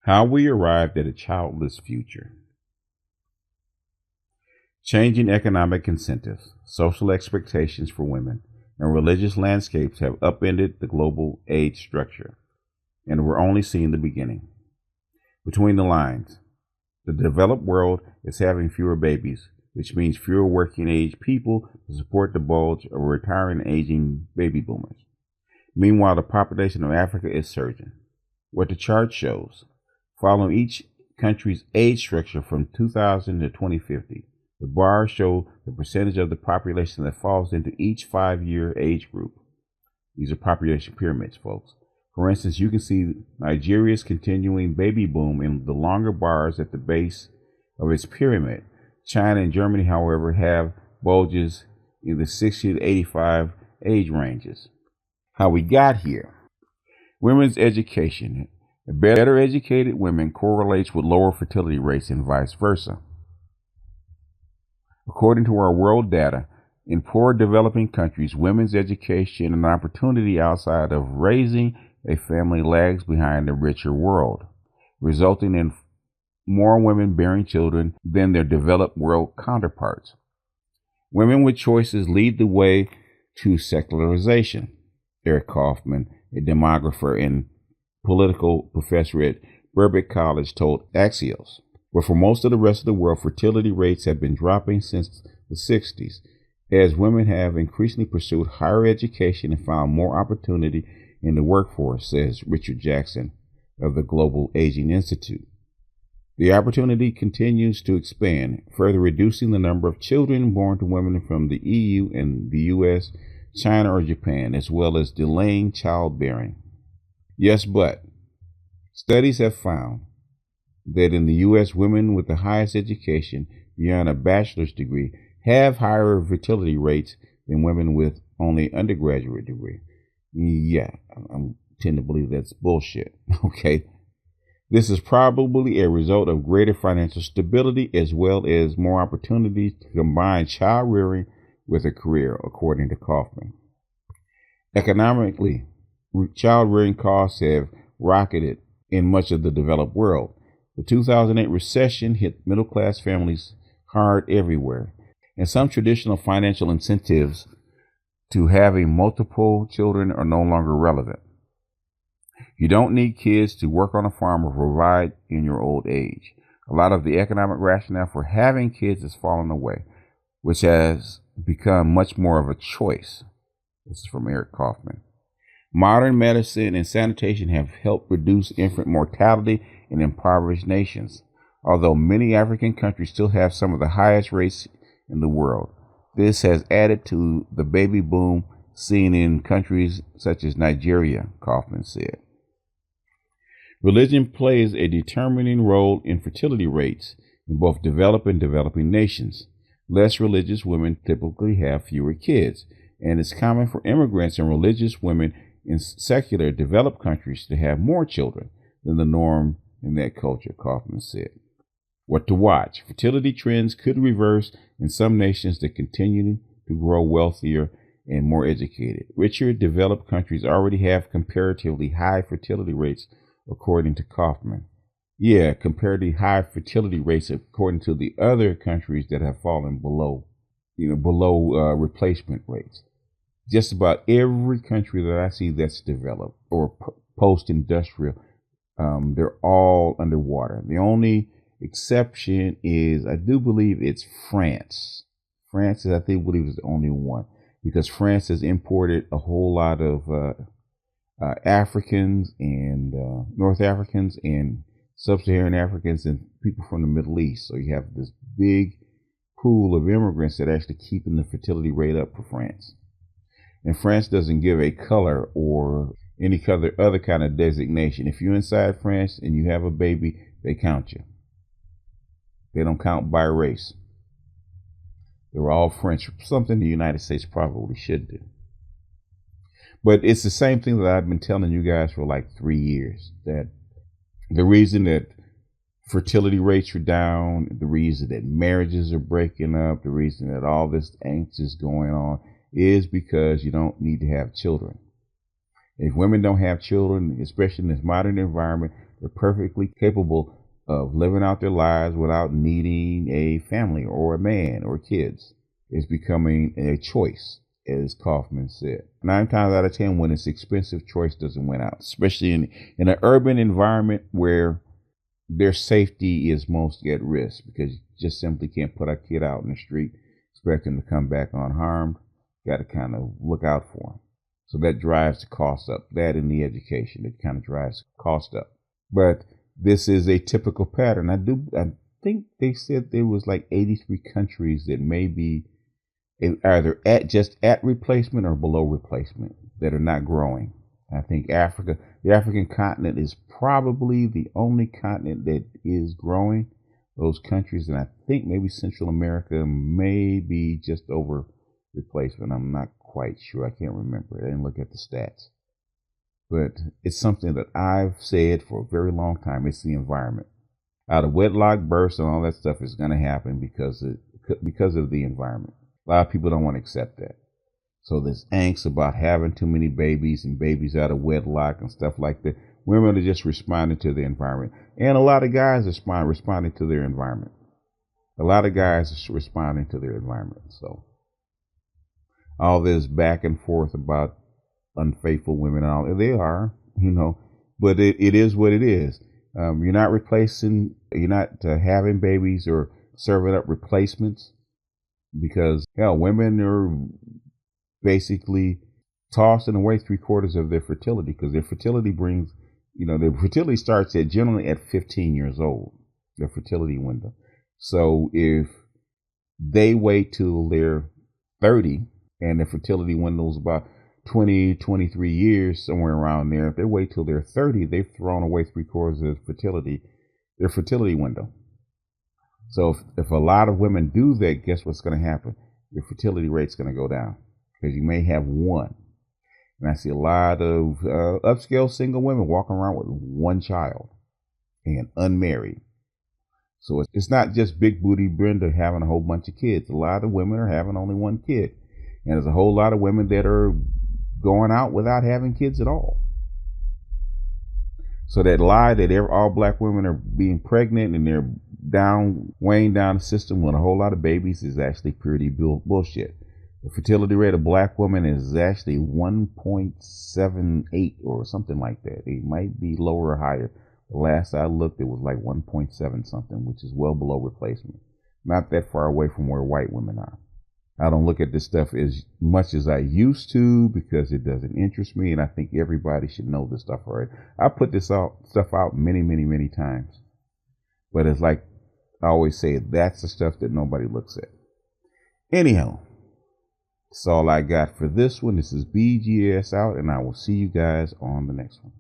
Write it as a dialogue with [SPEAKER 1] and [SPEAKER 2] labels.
[SPEAKER 1] How we arrived at a childless future. Changing economic incentives, social expectations for women, and religious landscapes have upended the global age structure, and we're only seeing the beginning. Between the lines, the developed world is having fewer babies, which means fewer working age people to support the bulge of retiring and aging baby boomers. Meanwhile, the population of Africa is surging. What the chart shows, following each country's age structure from 2000 to 2050, the bars show the percentage of the population that falls into each 5-year age group. These are population pyramids, folks. For instance, you can see Nigeria's continuing baby boom in the longer bars at the base of its pyramid. China and Germany, however, have bulges in the 60 to 85 age ranges. How we got here. Women's education. Better educated women correlates with lower fertility rates and vice versa. According to our world data, in poor developing countries, women's education and opportunity outside of raising a family lags behind the richer world, resulting in more women bearing children than their developed world counterparts. Women with choices lead the way to secularization. Eric Kaufman, a demographer and political professor at Birkbeck College, told Axios. But for most of the rest of the world, fertility rates have been dropping since the 60s, as women have increasingly pursued higher education and found more opportunity in the workforce, says Richard Jackson of the Global Aging Institute. The opportunity continues to expand, further reducing the number of children born to women from the EU and the US, China, or Japan, as well as delaying childbearing. Yes, but studies have found that in the U.S., women with the highest education beyond a bachelor's degree have higher fertility rates than women with only undergraduate degree. Yeah, I tend to believe that's bullshit. Okay. This is probably a result of greater financial stability as well as more opportunities to combine child rearing with a career, according to Kaufman. Economically, child rearing costs have rocketed in much of the developed world. The 2008 recession hit middle-class families hard everywhere, and some traditional financial incentives to having multiple children are no longer relevant. You don't need kids to work on a farm or provide in your old age. A lot of the economic rationale for having kids has fallen away, which has become much more of a choice. This is from Eric Kaufman. Modern medicine and sanitation have helped reduce infant mortality in impoverished nations, although many African countries still have some of the highest rates in the world. This has added to the baby boom seen in countries such as Nigeria, Kaufman said. Religion plays a determining role in fertility rates in both developed and developing nations. Less religious women typically have fewer kids, and it's common for immigrants and religious women in secular developed countries to have more children than the norm in that culture, Kaufman said. What to watch? Fertility trends could reverse in some nations that continue to grow wealthier and more educated. Richer developed countries already have comparatively high fertility rates, according to Kaufman. Yeah, comparatively high fertility rates according to the other countries that have fallen below replacement rates. Just about every country that I see that's developed or post-industrial, they're all underwater. The only exception is, I do believe it's France. France is, I think, believe is the only one, because France has imported a whole lot of Africans and North Africans and Sub-Saharan Africans and people from the Middle East. So you have this big pool of immigrants that actually keeping the fertility rate up for France. And France doesn't give a color or any other kind of designation. If you're inside France and you have a baby, they count you. They don't count by race. They're all French, something the United States probably should do. But it's the same thing that I've been telling you guys for like 3 years, that the reason that fertility rates are down, the reason that marriages are breaking up, the reason that all this angst is going on is because you don't need to have children. If women don't have children, especially in this modern environment, They're perfectly capable of living out their lives without needing a family or a man or kids. It's becoming a choice, as Kaufman said. 9 times out of 10, when it's expensive, choice doesn't win out, especially in an urban environment where their safety is most at risk, because you just simply can't put a kid out in the street, expect them to come back unharmed. Got to kind of look out for them. So that drives the cost up. That in the education, it kind of drives the cost up. But this is a typical pattern. I think they said there was like 83 countries that may be either at replacement or below replacement, that are not growing. I think the African continent is probably the only continent that is growing. Those countries, and I think maybe Central America may be just over replacement. I'm not quite sure. I can't remember. I didn't look at the stats. But it's something that I've said for a very long time. It's the environment. Out of wedlock births and all that stuff is going to happen because of the environment. A lot of people don't want to accept that. So there's angst about having too many babies and babies out of wedlock and stuff like that. Women are just responding to the environment. And a lot of guys are responding to their environment. A lot of guys are responding to their environment. So all this back and forth about unfaithful women and all, they are, but it is what it is. You're not having babies or serving up replacements, because women are basically tossing away 3/4 of their fertility, because their fertility their fertility starts generally at 15 years old, their fertility window. So if they wait till they're 30 and their fertility window is about 20, 23 years, somewhere around there, if they wait till they're 30, they've thrown away 3/4 of their fertility window. So if a lot of women do that, guess what's going to happen? Your fertility rate's going to go down, because you may have one. And I see a lot of upscale single women walking around with one child and unmarried. So it's not just big booty Brenda having a whole bunch of kids. A lot of women are having only one kid. And there's a whole lot of women that are going out without having kids at all. So that lie that all black women are being pregnant and they're weighing down the system with a whole lot of babies is actually pretty bullshit. The fertility rate of black women is actually 1.78 or something like that. It might be lower or higher. The last I looked, it was like 1.7 something, which is well below replacement. Not that far away from where white women are. I don't look at this stuff as much as I used to, because it doesn't interest me, and I think everybody should know this stuff already. I put this stuff out many, many, many times. But it's like I always say, that's the stuff that nobody looks at. Anyhow, that's all I got for this one. This is BGS out, and I will see you guys on the next one.